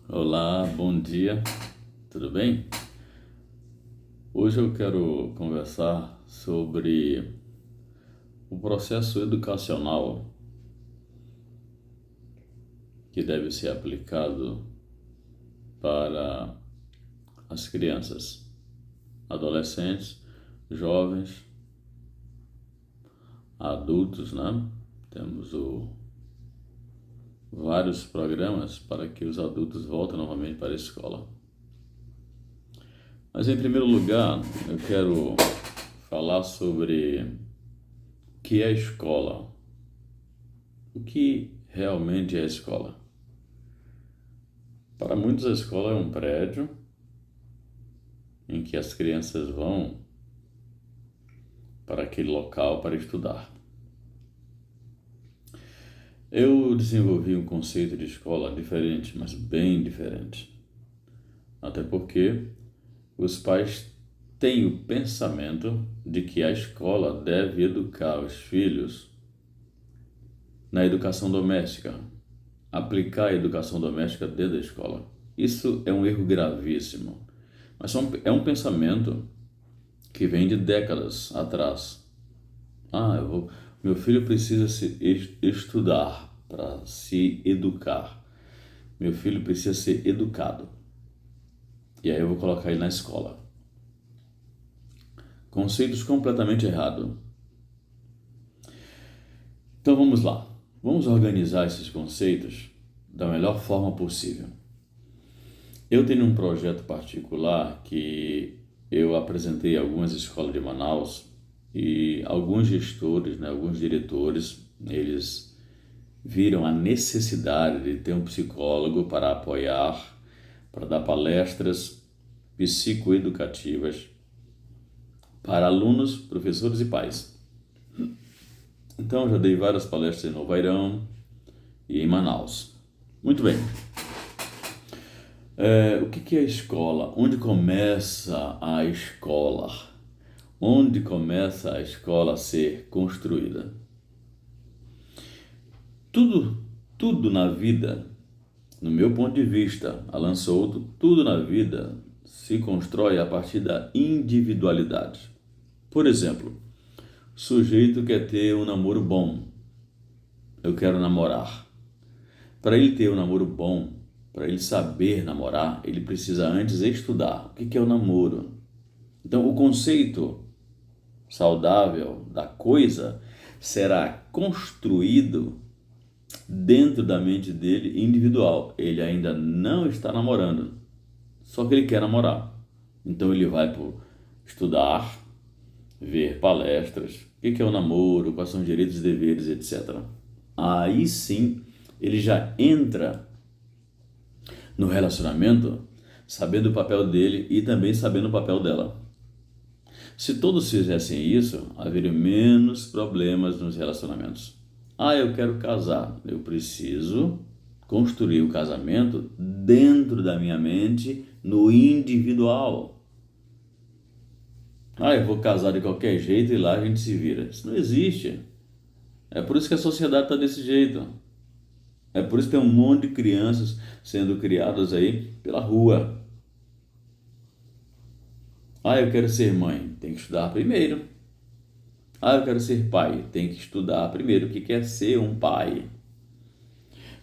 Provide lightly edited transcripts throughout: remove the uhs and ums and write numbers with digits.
Olá, bom dia, tudo bem? Hoje eu quero conversar sobre o processo educacional que deve ser aplicado para as crianças, adolescentes, jovens, adultos, né? Temos vários programas para que os adultos voltem novamente para a escola. Mas em primeiro lugar, eu quero falar sobre o que é a escola. O que realmente é a escola? Para muitos, a escola é um prédio em que as crianças vão para aquele local para estudar. Eu desenvolvi um conceito de escola diferente, mas bem diferente. Até porque os pais têm o pensamento de que a escola deve educar os filhos na educação doméstica, aplicar a educação doméstica dentro da escola. Isso é um erro gravíssimo, mas é um pensamento que vem de décadas atrás. Meu filho precisa estudar para se educar. Meu filho precisa ser educado. E aí eu vou colocar ele na escola. Conceitos completamente errados. Então vamos lá. Vamos organizar esses conceitos da melhor forma possível. Eu tenho um projeto particular que eu apresentei a algumas escolas de Manaus e alguns gestores, né, alguns diretores, eles viram a necessidade de ter um psicólogo para apoiar, para dar palestras psicoeducativas para alunos, professores e pais. Então, eu já dei várias palestras em Novo Airão e em Manaus. Muito bem. O que é a escola? Onde começa a escola? Onde começa a escola a ser construída? Tudo na vida, no meu ponto de vista, Alan Souto, tudo na vida se constrói a partir da individualidade. Por exemplo, o sujeito quer ter um namoro bom. Eu quero namorar. Para ele ter um namoro bom, para ele saber namorar, ele precisa antes estudar. O que é o namoro? Então, o conceito saudável da coisa será construído dentro da mente dele individual. Ele ainda não está namorando, só que ele quer namorar. Então ele vai estudar, ver palestras, o que é o namoro, quais são os direitos e deveres, etc. Aí sim ele já entra no relacionamento sabendo o papel dele e também sabendo o papel dela. Se todos fizessem isso, haveria menos problemas nos relacionamentos. Eu quero casar. Eu preciso construir o casamento dentro da minha mente, no individual. Eu vou casar de qualquer jeito e lá a gente se vira. Isso não existe. É por isso que a sociedade está desse jeito. É por isso que tem um monte de crianças sendo criadas aí pela rua. Eu quero ser mãe. Tem que estudar primeiro. Eu quero ser pai. Tem que estudar primeiro o que quer ser um pai.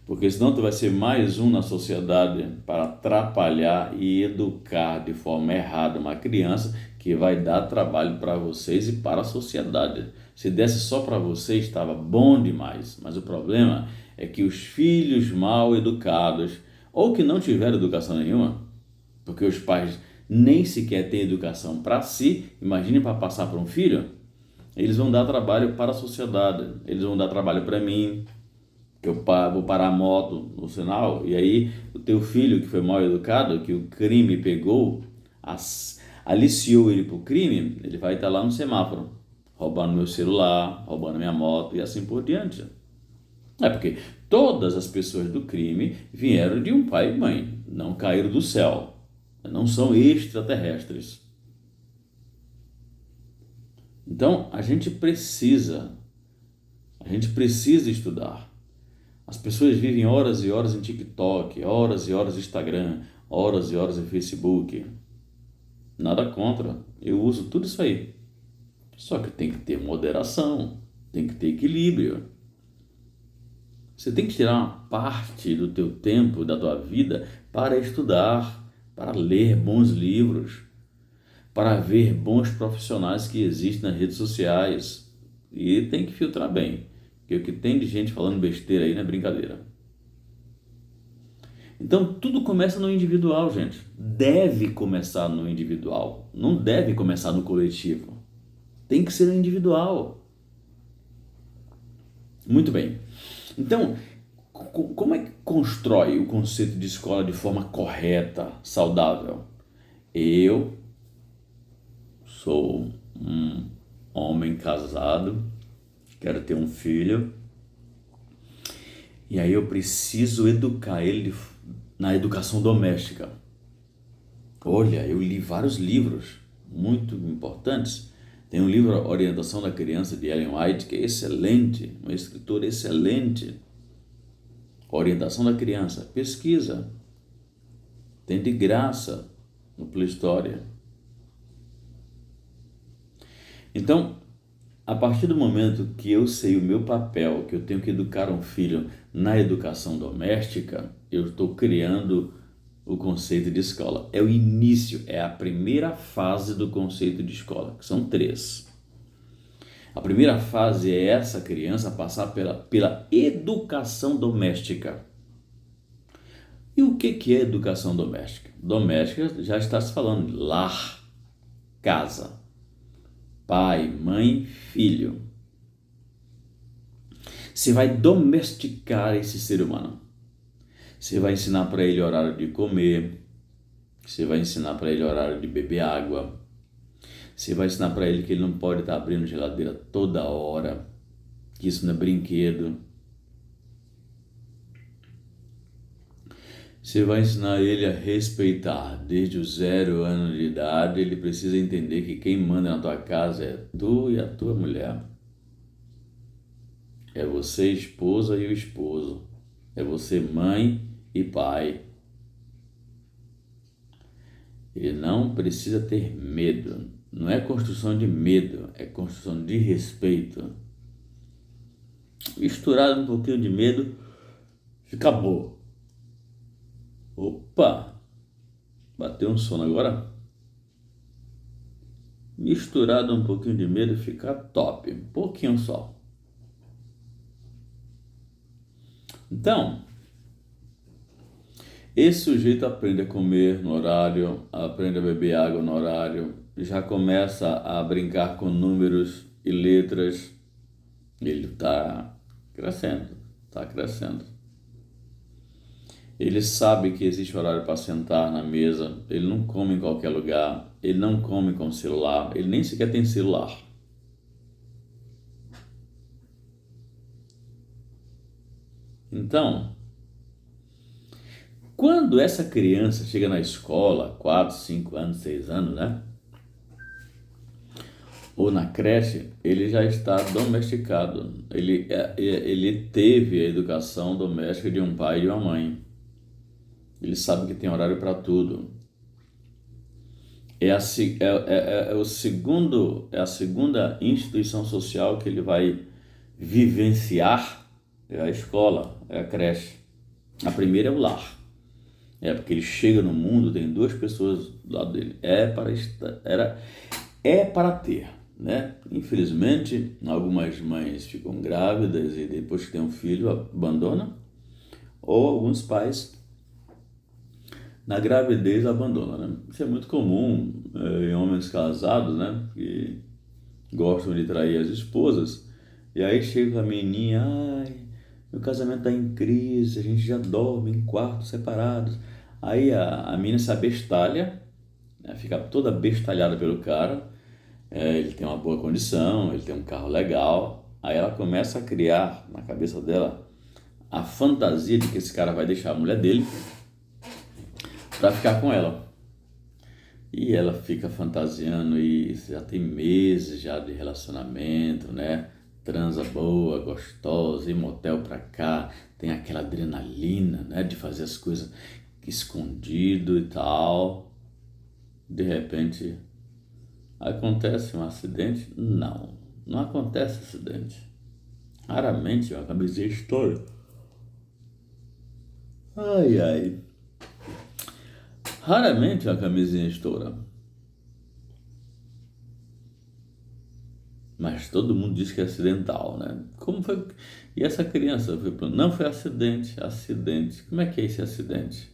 Porque senão tu vai ser mais um na sociedade para atrapalhar e educar de forma errada uma criança que vai dar trabalho para vocês e para a sociedade. Se desse só para vocês, estava bom demais. Mas o problema é que os filhos mal educados, ou que não tiveram educação nenhuma, porque os pais nem sequer têm educação para si, imagine para passar para um filho, eles vão dar trabalho para a sociedade, eles vão dar trabalho para mim, que eu vou parar a moto no sinal, e aí o teu filho que foi mal educado, que o crime pegou, aliciou ele pro crime, ele vai estar lá no semáforo, roubando meu celular, roubando minha moto e assim por diante. Porque todas as pessoas do crime vieram de um pai e mãe, não caíram do céu, não são extraterrestres. Então, a gente precisa estudar. As pessoas vivem horas e horas em TikTok, horas e horas em Instagram, horas e horas em Facebook. Nada contra, eu uso tudo isso aí. Só que tem que ter moderação, tem que ter equilíbrio. Você tem que tirar uma parte do teu tempo, da tua vida, para estudar, para ler bons livros, para ver bons profissionais que existem nas redes sociais. E tem que filtrar bem, porque o que tem de gente falando besteira aí não é brincadeira. Então tudo começa no individual, gente. Deve começar no individual, não deve começar no coletivo. Tem que ser no individual. Muito bem. Então, como é que constrói o conceito de escola de forma correta, saudável? Eu sou um homem casado, quero ter um filho, e aí eu preciso educar ele na educação doméstica. Olha, eu li vários livros muito importantes. Tem um livro Orientação da Criança, de Ellen White, que é excelente, uma escritora excelente. Orientação da Criança, pesquisa, tem de graça no Play Store. Então, a partir do momento que eu sei o meu papel, que eu tenho que educar um filho na educação doméstica, eu estou criando o conceito de escola. É o início, é a primeira fase do conceito de escola, que são 3. A primeira fase é essa criança passar pela educação doméstica. E o que é educação doméstica? Doméstica já está se falando, lar, casa, pai, mãe, filho. Você vai domesticar esse ser humano. Você vai ensinar para ele o horário de comer, você vai ensinar para ele o horário de beber água, você vai ensinar para ele que ele não pode estar abrindo geladeira toda hora, que isso não é brinquedo. Você vai ensinar ele a respeitar. Desde os 0 anos de idade, ele precisa entender que quem manda na tua casa é tu e a tua mulher. É você, esposa, e o esposo. É você, mãe e pai. Ele não precisa ter medo. Não é construção de medo, é construção de respeito. Misturado um pouquinho de medo, fica bom. Opa! Bateu um sono agora? Misturado um pouquinho de medo, fica top. Um pouquinho só. Então, esse sujeito aprende a comer no horário, aprende a beber água no horário, já começa a brincar com números e letras. Ele está crescendo, está crescendo. Ele sabe que existe horário para sentar na mesa, ele não come em qualquer lugar, ele não come com celular, ele nem sequer tem celular. Então, quando essa criança chega na escola, 4, 5 anos, 6 anos, né? Ou na creche, ele já está domesticado. Ele teve a educação doméstica de um pai e de uma mãe. Ele sabe que tem horário para tudo. É a segunda instituição social que ele vai vivenciar, é a escola, é a creche. A primeira é o lar. Porque ele chega no mundo, tem 2 pessoas do lado dele. É para ter, né? Infelizmente, algumas mães ficam grávidas e depois que tem um filho abandonam, ou alguns pais na gravidez abandonam, né? Isso é muito comum em homens casados, né? Que gostam de trair as esposas. E aí chega a menininha, ai, meu casamento está em crise, a gente já dorme em quartos separados. Aí a menina se abestalha, né? Fica toda bestalhada pelo cara. Ele tem uma boa condição, ele tem um carro legal. Aí ela começa a criar na cabeça dela a fantasia de que esse cara vai deixar a mulher dele para ficar com ela. E ela fica fantasiando isso, já tem meses já de relacionamento, né? transa boa, gostosa, ir motel pra cá, tem aquela adrenalina, né, de fazer as coisas escondido e tal. De repente, acontece um acidente? Não, não acontece acidente. Raramente uma camisinha estoura. Ai, ai. Raramente uma camisinha estoura. Mas todo mundo diz que é acidental, né? Como foi? E essa criança não foi acidente, acidente. Como é que é esse acidente?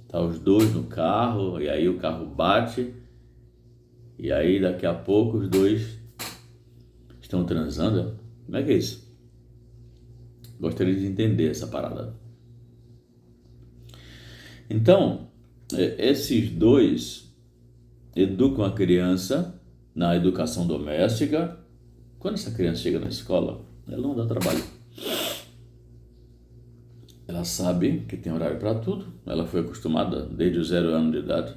Tá os dois no carro e aí o carro bate e aí daqui a pouco os dois estão transando. Como é que é isso? Gostaria de entender essa parada. Então, esses dois educam a criança na educação doméstica. Quando essa criança chega na escola, ela não dá trabalho. Ela sabe que tem horário para tudo. Ela foi acostumada desde os 0 anos de idade.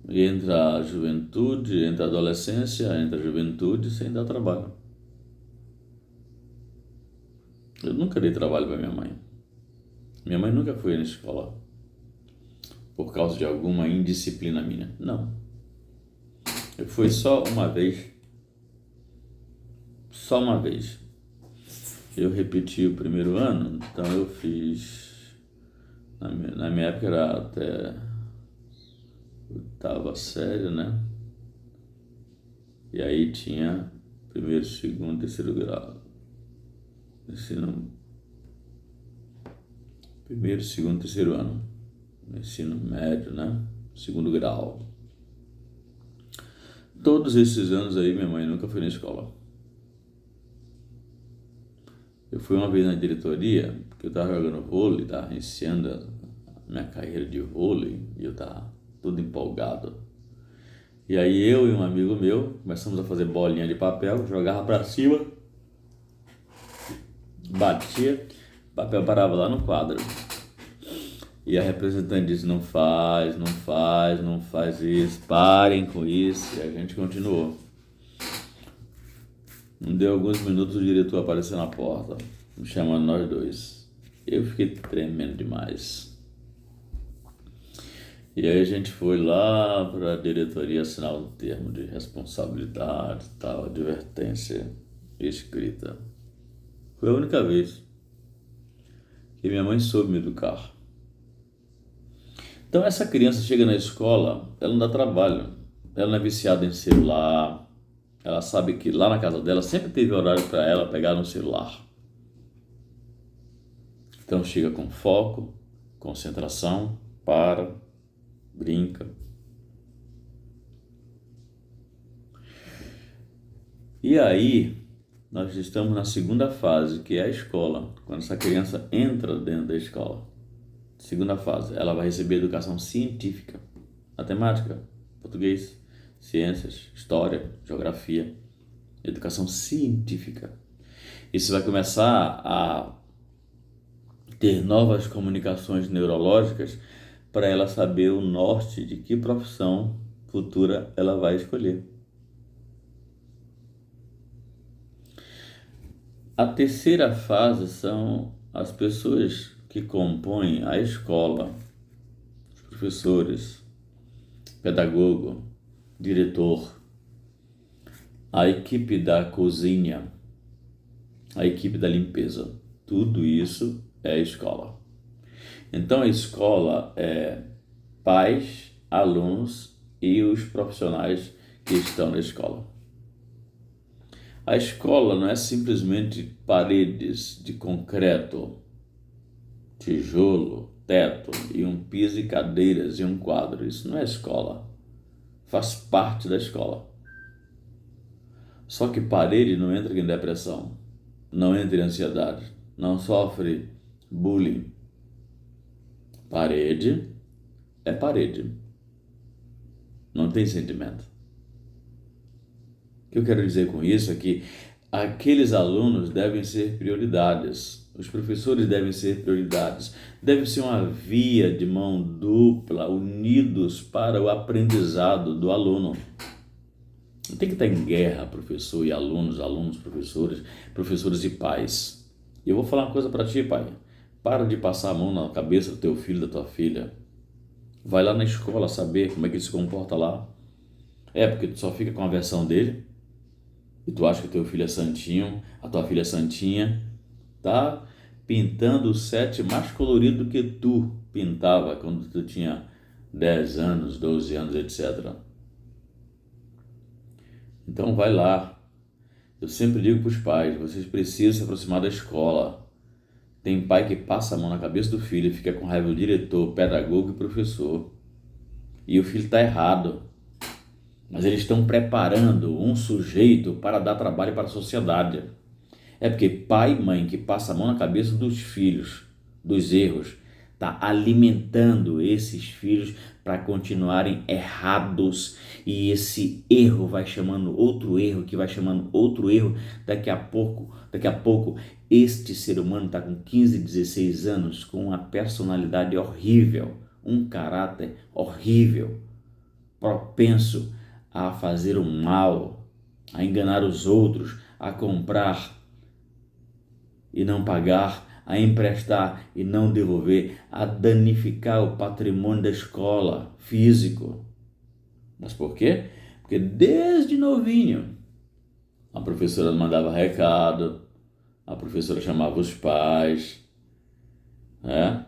E entra a juventude, entra a adolescência, entra a juventude sem dar trabalho. Eu nunca dei trabalho para minha mãe. Minha mãe nunca foi na escola por causa de alguma indisciplina minha. Não. Eu fui só uma vez. Só uma vez. Eu repeti o primeiro ano, então eu fiz. Na minha época era até oitava série, né? E aí tinha primeiro, segundo, terceiro grau. Primeiro, segundo, terceiro ano. Ensino médio, né? Segundo grau. Todos esses anos aí, minha mãe nunca foi na escola. Eu fui uma vez na diretoria, porque eu estava jogando vôlei, estava iniciando a minha carreira de vôlei, e eu estava todo empolgado. E aí eu e um amigo meu começamos a fazer bolinha de papel, jogava para cima, batia, o papel parava lá no quadro. E a representante disse, não faz isso, parem com isso. E a gente continuou. Não deu alguns minutos, o diretor apareceu na porta, me chamando nós dois. Eu fiquei tremendo demais. E aí a gente foi lá para a diretoria assinar um termo de responsabilidade, tal, advertência escrita. Foi a única vez que minha mãe soube me educar. Então essa criança chega na escola, ela não dá trabalho, ela não é viciada em celular, ela sabe que lá na casa dela sempre teve horário para ela pegar no celular. Então chega com foco, concentração, brinca. E aí nós estamos na segunda fase, que é a escola, quando essa criança entra dentro da escola. Segunda fase, ela vai receber educação científica, matemática, português, ciências, história, geografia, educação científica. Isso vai começar a ter novas comunicações neurológicas para ela saber o norte de que profissão futura ela vai escolher. A terceira fase são as pessoas que compõem a escola, os professores, pedagogo, diretor, a equipe da cozinha, a equipe da limpeza. Tudo isso é a escola. Então a escola é pais, alunos e os profissionais que estão na escola. A escola não é simplesmente paredes de concreto, tijolo, teto e um piso e cadeiras e um quadro. Isso não é escola. Faz parte da escola. Só que parede não entra em depressão, não entra em ansiedade, não sofre bullying. Parede é parede. Não tem sentimento. O que eu quero dizer com isso é que aqueles alunos devem ser prioridades. Os professores devem ser prioridades. Deve ser uma via de mão dupla, unidos para o aprendizado do aluno. Não tem que estar em guerra, professor e alunos, alunos, professores, professores e pais. E eu vou falar uma coisa para ti, pai. Para de passar a mão na cabeça do teu filho, da tua filha. Vai lá na escola saber como é que ele se comporta lá. É, porque tu só fica com a versão dele e tu acha que o teu filho é santinho, a tua filha é santinha, tá pintando o set mais colorido do que tu pintava quando tu tinha 10 anos, 12 anos, etc. Então vai lá. Eu sempre digo para os pais, vocês precisam se aproximar da escola. Tem pai que passa a mão na cabeça do filho e fica com raiva do diretor, pedagogo e professor. E o filho está errado. Mas eles estão preparando um sujeito para dar trabalho para a sociedade. É porque pai e mãe que passa a mão na cabeça dos filhos, dos erros, está alimentando esses filhos para continuarem errados, e esse erro vai chamando outro erro, que vai chamando outro erro. Daqui a pouco este ser humano está com 15, 16 anos, com uma personalidade horrível, um caráter horrível, propenso a fazer o mal, a enganar os outros, a comprar e não pagar, a emprestar e não devolver, a danificar o patrimônio da escola, físico. Mas por quê? Porque desde novinho a professora mandava recado, a professora chamava os pais, né?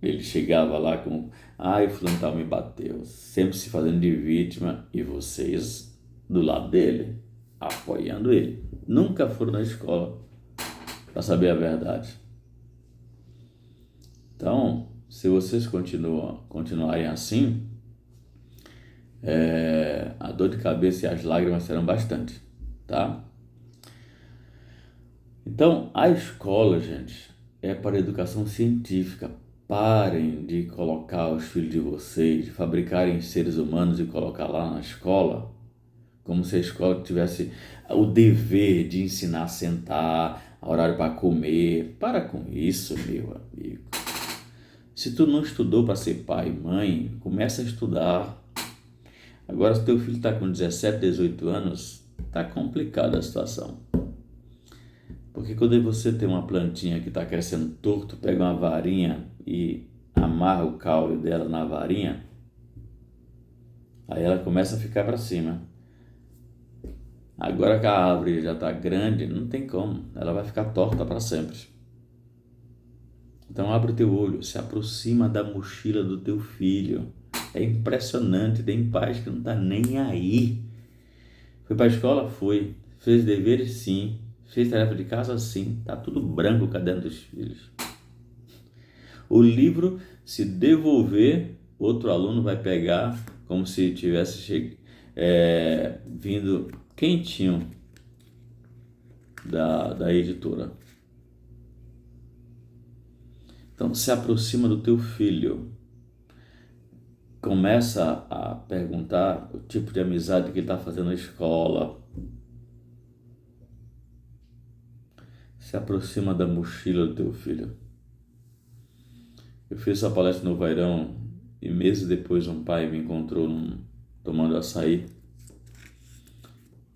Ele chegava lá com, o fulano tal me bateu, sempre se fazendo de vítima, e vocês do lado dele, apoiando ele. Nunca foram na escola para saber a verdade. Então, se vocês continuarem assim, a dor de cabeça e as lágrimas serão bastante, tá? Então, a escola, gente, é para educação científica. Parem de colocar os filhos de vocês, de fabricarem seres humanos e colocar lá na escola, como se a escola tivesse o dever de ensinar a sentar, horário para comer. Para com isso, meu amigo. Se tu não estudou para ser pai e mãe, começa a estudar. Agora, se teu filho está com 17, 18 anos, está complicada a situação. Porque quando você tem uma plantinha que está crescendo torto, pega uma varinha e amarra o caule dela na varinha, aí ela começa a ficar para cima. Agora que a árvore já está grande, não tem como, ela vai ficar torta para sempre. Então abre o teu olho, se aproxima da mochila do teu filho. É impressionante, tem pais que não tá nem aí. Foi para a escola? Foi. Fez deveres? Sim. Fez tarefa de casa? Sim. Tá tudo branco o caderno dos filhos. O livro, se devolver, outro aluno vai pegar como se tivesse vindo quentinho da editora. Então se aproxima do teu filho. Começa a perguntar o tipo de amizade que ele está fazendo na escola. Se aproxima da mochila do teu filho. Eu fiz essa palestra no Vairão e meses depois um pai me encontrou tomando açaí.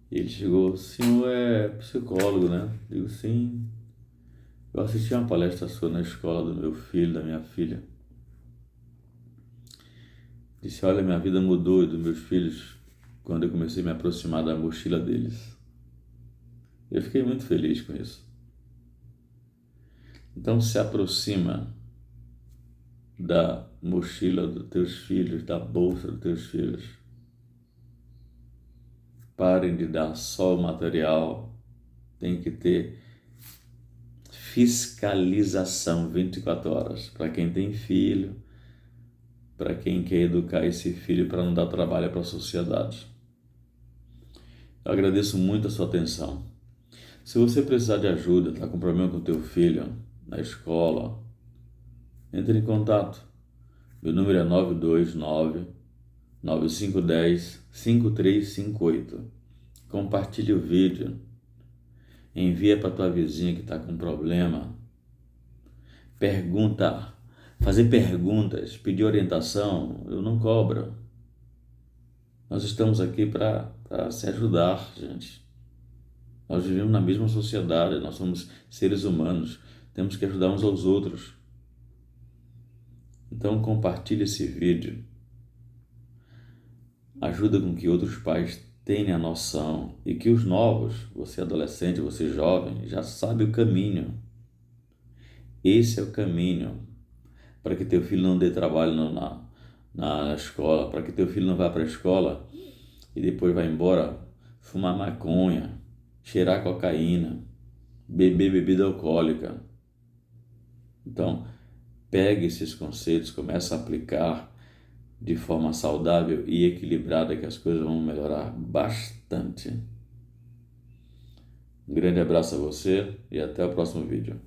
E ele chegou, o senhor é psicólogo, né? Eu digo, sim. Eu assisti uma palestra sua na escola do meu filho, da minha filha. Disse, olha, minha vida mudou e dos meus filhos quando eu comecei a me aproximar da mochila deles. Eu fiquei muito feliz com isso. Então se aproxima da mochila dos teus filhos, da bolsa dos teus filhos. Parem de dar só o material. Tem que ter fiscalização 24 horas para quem tem filho, para quem quer educar esse filho para não dar trabalho para a sociedade. Eu agradeço muito a sua atenção. Se você precisar de ajuda, está com problema com o teu filho na escola, entre em contato. Meu número é 929-9510-5358. Compartilhe o vídeo. Envia para tua vizinha que está com problema. Pergunta. Fazer perguntas, pedir orientação, eu não cobro. Nós estamos aqui para se ajudar, gente. Nós vivemos na mesma sociedade, nós somos seres humanos, temos que ajudar uns aos outros. Então compartilhe esse vídeo, ajuda com que outros pais tenham a noção e que os novos, você adolescente, você jovem, já sabe o caminho. Esse é o caminho para que teu filho não dê trabalho na escola, para que teu filho não vá para a escola e depois vá embora fumar maconha, cheirar cocaína, beber bebida alcoólica. Então, pegue esses conceitos, comece a aplicar de forma saudável e equilibrada, que as coisas vão melhorar bastante. Um grande abraço a você e até o próximo vídeo.